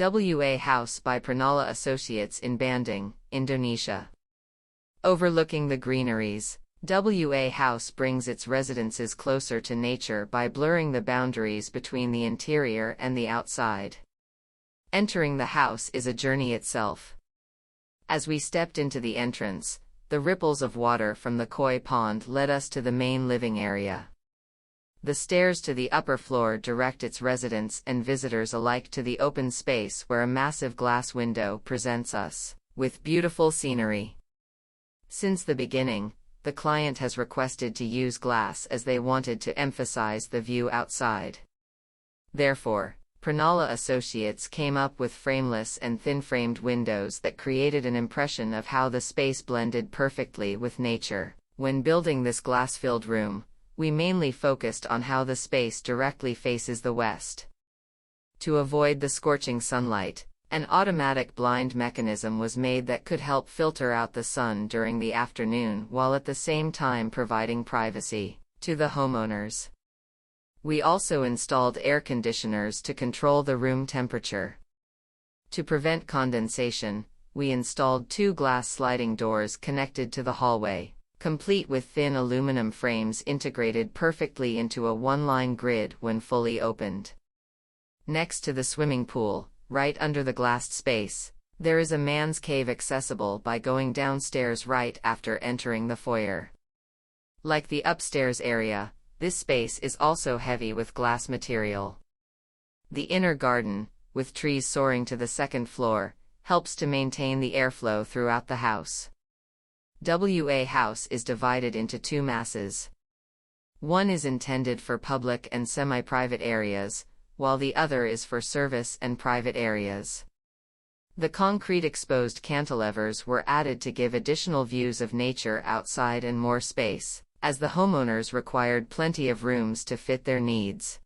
WA House by Pranala Associates in Bandung, Indonesia. Overlooking the greeneries, WA House brings its residences closer to nature by blurring the boundaries between the interior and the outside. Entering the house is a journey itself. As we stepped into the entrance, the ripples of water from the koi pond led us to the main living area. The stairs to the upper floor direct its residents and visitors alike to the open space where a massive glass window presents us with beautiful scenery. Since the beginning, the client has requested to use glass as they wanted to emphasize the view outside. Therefore, Pranala Associates came up with frameless and thin-framed windows that created an impression of how the space blended perfectly with nature. When building this glass-filled room, we mainly focused on how the space directly faces the west. To avoid the scorching sunlight, an automatic blind mechanism was made that could help filter out the sun during the afternoon while at the same time providing privacy to the homeowners. We also installed air conditioners to control the room temperature. To prevent condensation, we installed 2 glass sliding doors connected to the hallway, complete with thin aluminum frames integrated perfectly into a one-line grid when fully opened. Next to the swimming pool, right under the glassed space, there is a man's cave accessible by going downstairs right after entering the foyer. Like the upstairs area, this space is also heavy with glass material. The inner garden, with trees soaring to the second floor, helps to maintain the airflow throughout the house. WA House is divided into 2 masses. One is intended for public and semi-private areas, while the other is for service and private areas. The concrete exposed cantilevers were added to give additional views of nature outside and more space, as the homeowners required plenty of rooms to fit their needs.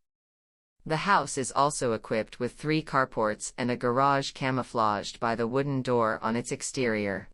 The house is also equipped with 3 carports and a garage camouflaged by the wooden door on its exterior.